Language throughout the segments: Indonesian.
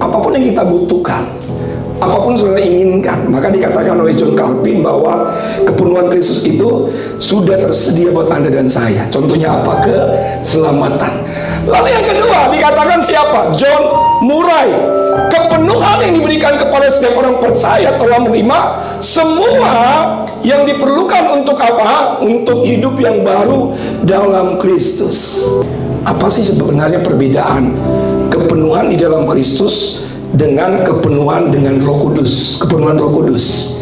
Apapun yang kita butuhkan, apapun saudara inginkan, maka dikatakan oleh John Calvin bahwa kepenuhan Kristus itu sudah tersedia buat Anda dan saya. Contohnya apa? Keselamatan. Lalu yang kedua dikatakan siapa? John Murray. Kepenuhan yang diberikan kepada setiap orang percaya telah menerima semua yang diperlukan untuk apa? Untuk hidup yang baru dalam Kristus. Apa sih sebenarnya perbedaan kepenuhan di dalam Kristus dengan kepenuhan dengan Roh Kudus, kepenuhan Roh Kudus?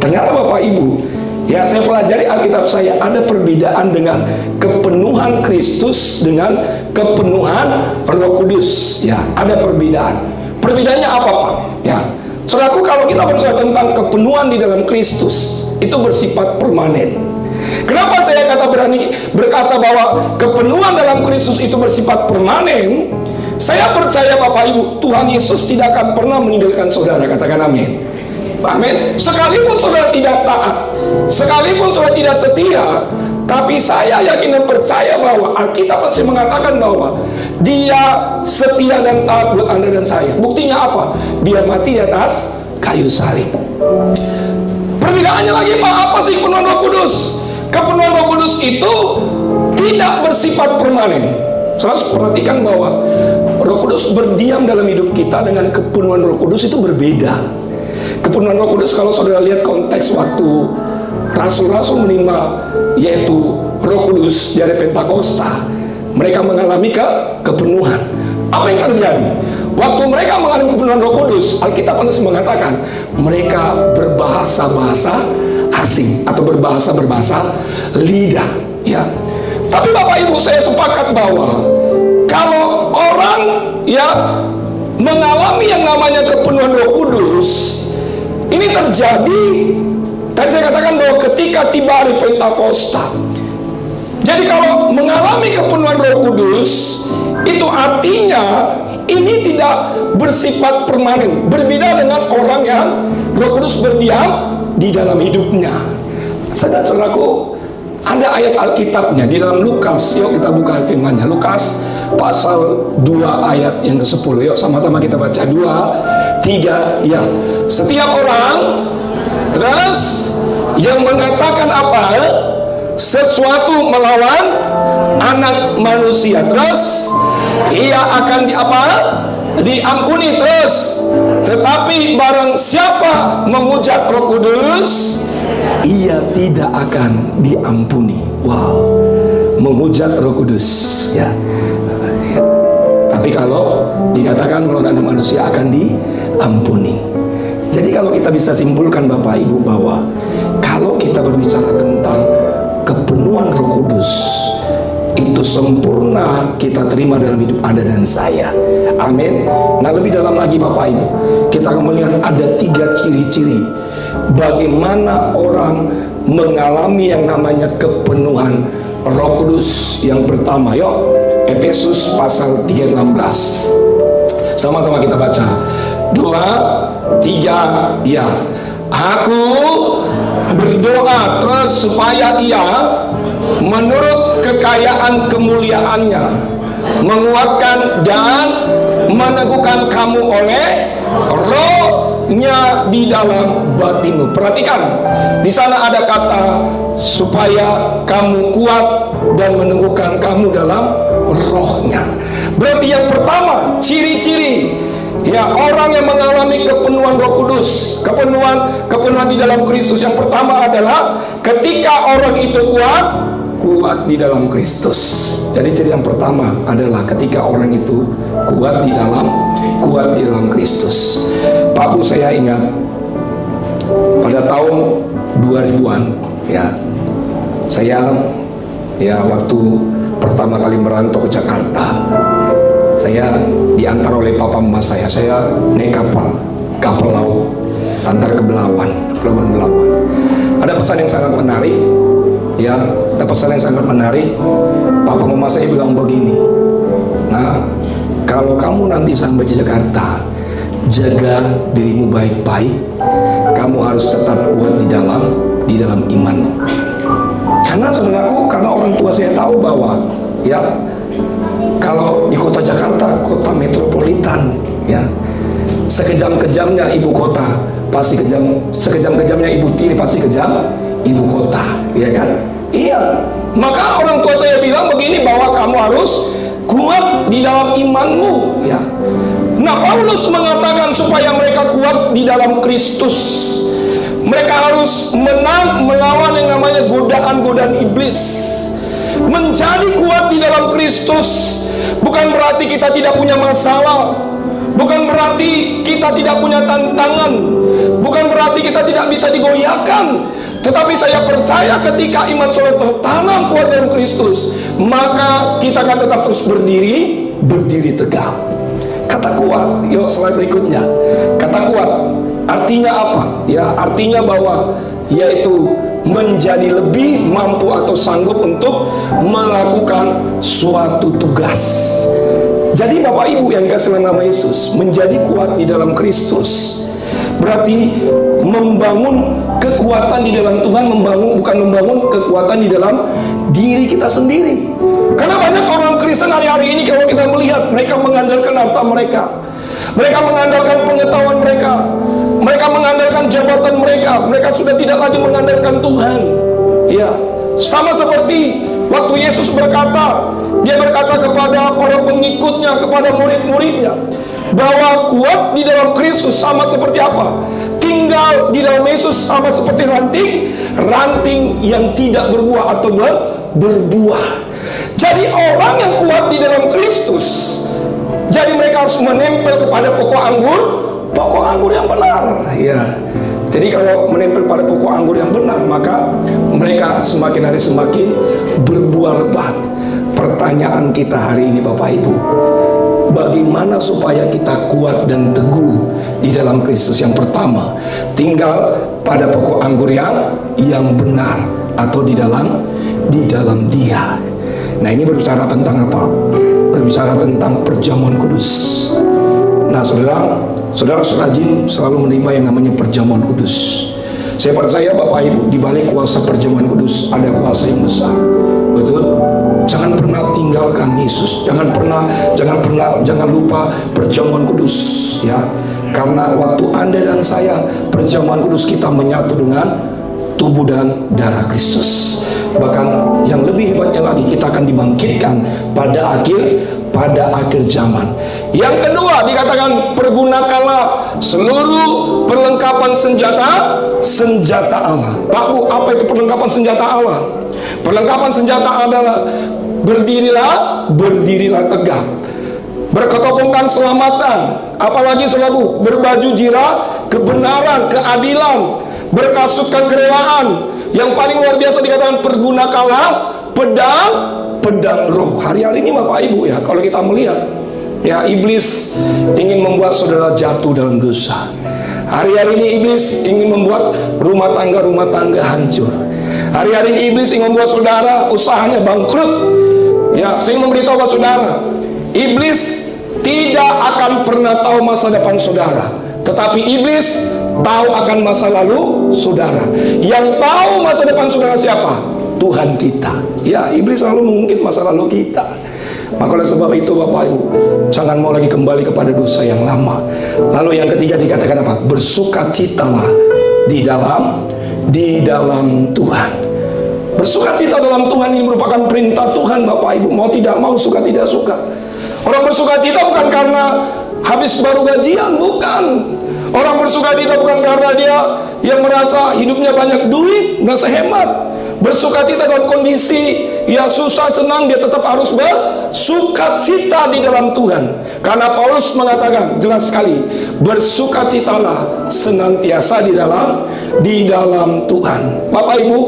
Ternyata Bapak Ibu, ya saya pelajari Alkitab saya, ada perbedaan dengan kepenuhan Kristus dengan kepenuhan Roh Kudus. Ya, ada perbedaan. Perbedaannya apa, Pak? Ya, saudaraku, kalau kita berbicara tentang kepenuhan di dalam Kristus, itu bersifat permanen. Kenapa saya berani berkata bahwa kepenuhan dalam Kristus itu bersifat permanen? Saya percaya Bapak Ibu, Tuhan Yesus tidak akan pernah meninggalkan saudara. Katakan amin. Amin. Sekalipun saudara tidak taat, sekalipun saudara tidak setia, tapi saya yakin dan percaya bahwa Alkitab masih mengatakan bahwa Dia setia dan taat buat Anda dan saya. Buktinya apa? Dia mati di atas kayu salib. Perbedaannya lagi, Pak, apa sih kepenuhan Roh Kudus? Kepenuhan Roh Kudus itu tidak bersifat permanen. Saudara perhatikan bahwa Roh Kudus berdiam dalam hidup kita, dengan kepenuhan Roh Kudus itu berbeda. Kepenuhan Roh Kudus, kalau saudara lihat konteks waktu rasul-rasul menerima yaitu Roh Kudus di hari Pentakosta, mereka mengalami kepenuhan. Apa yang terjadi? Waktu mereka mengalami kepenuhan Roh Kudus, Alkitab masih mengatakan mereka berbahasa-bahasa asing atau berbahasa lidah. Ya. Tapi Bapak Ibu, saya sepakat bahwa kalau orang yang mengalami yang namanya kepenuhan Roh Kudus, ini terjadi, tadi saya katakan bahwa ketika tiba hari Pentakosta. Jadi kalau mengalami kepenuhan Roh Kudus, itu artinya ini tidak bersifat permanen. Berbeda dengan orang yang Roh Kudus berdiam di dalam hidupnya. Saudara-saudaraku, ada ayat Alkitabnya di dalam Lukas. Yuk kita buka firman-Nya. Lukas pasal 2 ayat yang ke-10. Yuk sama-sama kita baca. 2, 3, ya. Setiap orang terus yang mengatakan apa? Sesuatu melawan anak manusia, terus ia akan diampuni terus. Tetapi barang siapa menghujat Roh Kudus, ia tidak akan diampuni. Wow, menghujat Roh Kudus, ya. Tapi kalau dikatakan melawan anak manusia akan diampuni. Jadi kalau kita bisa simpulkan Bapak Ibu bahwa kalau kita berbicara tentang kepenuhan Roh Kudus, itu sempurna kita terima dalam hidup Anda dan saya. Amin. Nah, lebih dalam lagi Bapak Ibu, kita akan melihat ada 3 ciri-ciri bagaimana orang mengalami yang namanya kepenuhan Roh Kudus. Yang pertama, yuk, Efesus pasal 3:16. Sama-sama kita baca. 2, 3, ya. Aku berdoa terus supaya Ia menurut kekayaan kemuliaannya menguatkan dan meneguhkan kamu oleh Roh-Nya di dalam batinmu. Perhatikan, di sana ada kata supaya kamu kuat dan meneguhkan kamu dalam Roh-Nya. Berarti yang pertama, ciri-ciri ya orang yang mengalami kepenuhan Roh Kudus, kepenuhan di dalam Kristus, yang pertama adalah ketika orang itu kuat di dalam Kristus. Jadi ciri yang pertama adalah ketika orang itu kuat di dalam Kristus. Pak Bu, saya ingat pada tahun 2000-an, ya, saya waktu pertama kali merantau ke Jakarta, saya diantar oleh papa mama saya naik kapal laut, antar ke Pelabuhan Belawan. Ada pesan yang sangat menarik, ya, ada pesan yang sangat menarik. Papa mama saya bilang begini, nah, kalau kamu nanti sampai di Jakarta, jaga dirimu baik-baik, kamu harus tetap kuat di dalam imanmu. Karena saudaraku, karena orang tua saya tahu bahwa ya, kalau di kota Jakarta, kota metropolitan, ya. Sekejam-kejamnya ibu kota pasti kejam, sekejam-kejamnya ibu tiri pasti kejam ibu kota, ya kan? Iya. Maka orang tua saya bilang begini, bahwa kamu harus kuat di dalam imanmu, ya. Nah, Paulus mengatakan supaya mereka kuat di dalam Kristus, mereka harus menang melawan yang namanya godaan-godaan iblis. Menjadi kuat di dalam Kristus bukan berarti kita tidak punya masalah, bukan berarti kita tidak punya tantangan, bukan berarti kita tidak bisa digoyahkan. Tetapi saya percaya ketika iman saudara tertanam kuat dalam Kristus, maka kita akan tetap terus berdiri tegak. Kata kuat, yuk slide berikutnya. Kata kuat artinya apa? Ya, artinya bahwa yaitu menjadi lebih mampu atau sanggup untuk melakukan suatu tugas. Jadi Bapak Ibu yang dikasihi oleh nama Yesus, menjadi kuat di dalam Kristus berarti membangun kekuatan di dalam Tuhan, bukan membangun kekuatan di dalam diri kita sendiri. Karena banyak orang Kristen hari-hari ini kalau kita melihat, mereka mengandalkan harta mereka, mereka mengandalkan pengetahuan mereka, mereka mengandalkan jabatan mereka, mereka sudah tidak lagi mengandalkan Tuhan. Ya, sama seperti waktu Yesus berkata, dia berkata kepada para pengikutnya, kepada murid-muridnya, bahwa kuat di dalam Kristus sama seperti apa? Tinggal di dalam Yesus sama seperti ranting yang tidak berbuah atau berbuah. Jadi orang yang kuat di dalam Kristus, jadi mereka harus menempel kepada pokok anggur yang benar, ya. Jadi kalau menempel pada pokok anggur yang benar, maka mereka semakin hari semakin berbuah lebat. Pertanyaan kita hari ini Bapak Ibu, bagaimana supaya kita kuat dan teguh di dalam Kristus? Yang pertama, tinggal pada pokok anggur yang benar, atau di dalam Dia. Nah, ini berbicara tentang apa? Berbicara tentang perjamuan kudus. Nah, saudara rajin selalu menerima yang namanya perjamuan kudus. Saya percaya Bapak Ibu, di balik kuasa perjamuan kudus ada kuasa yang besar. Betul? Jangan pernah tinggalkan Yesus. Jangan lupa perjamuan kudus, ya. Karena waktu Anda dan saya perjamuan kudus, kita menyatu dengan tubuh dan darah Kristus. Bahkan yang lebih hebatnya lagi, kita akan dibangkitkan pada akhir zaman. Yang kedua dikatakan, pergunakanlah seluruh perlengkapan senjata Allah. Pak Bu, apa itu perlengkapan senjata Allah? Perlengkapan senjata adalah berdirilah tegak, berketopongkan keselamatan, apalagi saudaraku, berbaju jirah kebenaran, keadilan, berkasutkan kerelaan. Yang paling luar biasa dikatakan, pergunakanlah pedang roh. Hari-hari ini Bapak Ibu, ya, kalau kita melihat, ya, iblis ingin membuat saudara jatuh dalam dosa. Hari-hari ini iblis ingin membuat rumah tangga hancur. Hari-hari ini iblis ingin membuat saudara usahanya bangkrut. Ya, saya ingin memberitahu kepada saudara, iblis tidak akan pernah tahu masa depan saudara, tetapi iblis tahu akan masa lalu saudara. Yang tahu masa depan saudara siapa? Tuhan kita. Ya, iblis selalu mengungkit masa lalu kita. Maka oleh sebab itu Bapak Ibu, jangan mau lagi kembali kepada dosa yang lama. Lalu yang ketiga dikatakan apa? Bersukacitalah di dalam Tuhan. Bersukacita dalam Tuhan ini merupakan perintah Tuhan Bapak Ibu. Mau tidak mau, suka tidak suka. Orang bersukacita bukan karena habis baru gajian, bukan. Orang bersukacita bukan karena dia yang merasa hidupnya banyak duit, merasa hemat. Bersukacita dalam kondisi ya susah senang, dia tetap harus bersukacita di dalam Tuhan. Karena Paulus mengatakan jelas sekali, bersukacitalah senantiasa di dalam Tuhan. Bapak Ibu,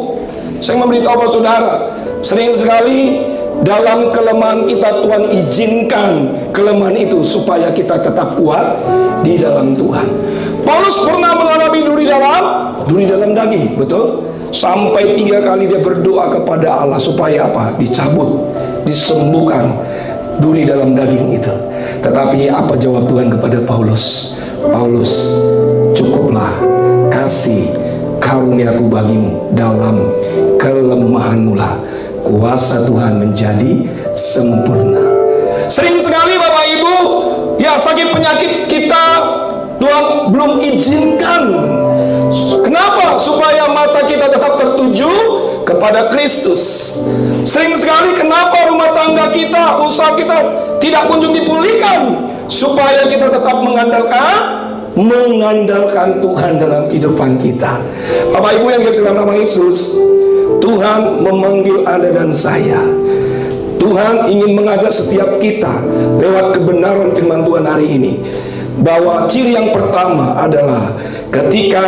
saya memberitahu kepada saudara, sering sekali dalam kelemahan kita Tuhan izinkan kelemahan itu supaya kita tetap kuat di dalam Tuhan. Paulus pernah mengalami duri dalam daging, betul? Sampai 3 kali dia berdoa kepada Allah supaya apa? Dicabut, disembuhkan duri dalam daging itu. Tetapi apa jawab Tuhan kepada Paulus? Paulus, cukuplah kasih karuniaku bagimu, dalam kelemahanmu lah kuasa Tuhan menjadi sempurna. Sering sekali Bapak Ibu, Ya, sakit penyakit kita Tuhan belum izinkan. Kenapa? Supaya mata kita tetap tertuju kepada Kristus. Sering sekali kenapa rumah tangga kita, usaha kita tidak kunjung dipulihkan? Supaya kita tetap mengandalkan Tuhan dalam kehidupan kita. Bapak Ibu yang dikasihi dalam nama Yesus, Tuhan memanggil Anda dan saya. Tuhan ingin mengajak setiap kita lewat kebenaran firman Tuhan hari ini, bahwa ciri yang pertama adalah ketika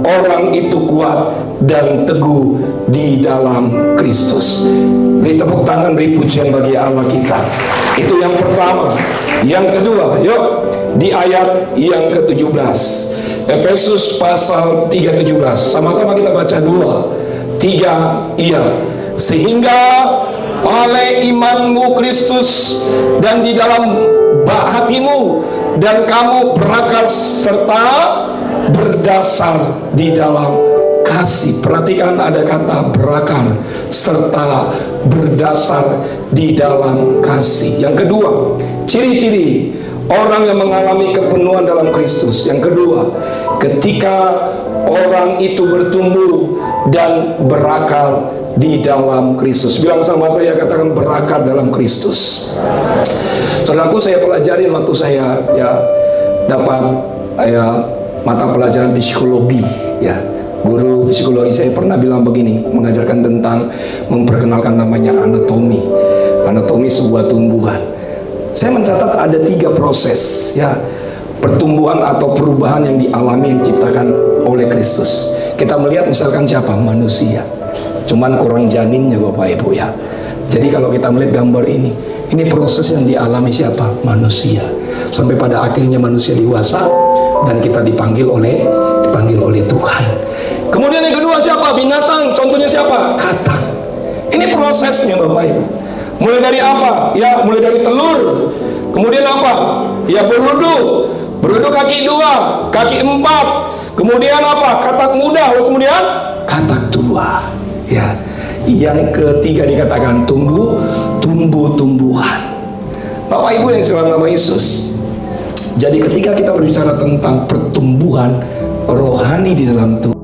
orang itu kuat dan teguh di dalam Kristus. Beri tepuk tangan, beri pujian bagi Allah kita. Itu yang pertama. Yang kedua, yuk di ayat yang ke-17, Efesus pasal 3:17. Sama-sama kita baca 2, 3, iya. Sehingga oleh imanmu Kristus dan di dalam hatimu, dan kamu berakar serta berdasar di dalam kasih. Perhatikan ada kata berakar serta berdasar di dalam kasih. Yang kedua, ciri-ciri orang yang mengalami kepenuhan dalam Kristus. Yang kedua, ketika orang itu bertumbuh dan berakar di dalam Kristus. Bilang sama saya, katakan berakar dalam Kristus. Saudaraku, saya pelajarin waktu saya dapat mata pelajaran psikologi, ya. Guru psikologi saya pernah bilang begini, mengajarkan tentang memperkenalkan namanya anatomi sebuah tumbuhan. Saya mencatat ada 3 proses, ya, pertumbuhan atau perubahan yang dialami, yang diciptakan oleh Kristus. Kita melihat misalkan siapa? Manusia. Cuman kurang janinnya Bapak Ibu, ya. Jadi kalau kita melihat gambar ini proses yang dialami siapa? Manusia. Sampai pada akhirnya manusia dewasa dan kita dipanggil oleh Tuhan. Kemudian yang kedua siapa? Binatang. Contohnya siapa? Katak. Ini prosesnya Bapak Ibu. Mulai dari apa? Ya, mulai dari telur. Kemudian apa? Ya, berudu kaki 2, kaki 4. Kemudian apa? Katak muda. Lalu kemudian katak tua. Ya. Yang ketiga dikatakan tumbuh-tumbuhan. Bapak Ibu yang dalam nama Yesus. Jadi ketika kita berbicara tentang pertumbuhan rohani di dalam Tuhan,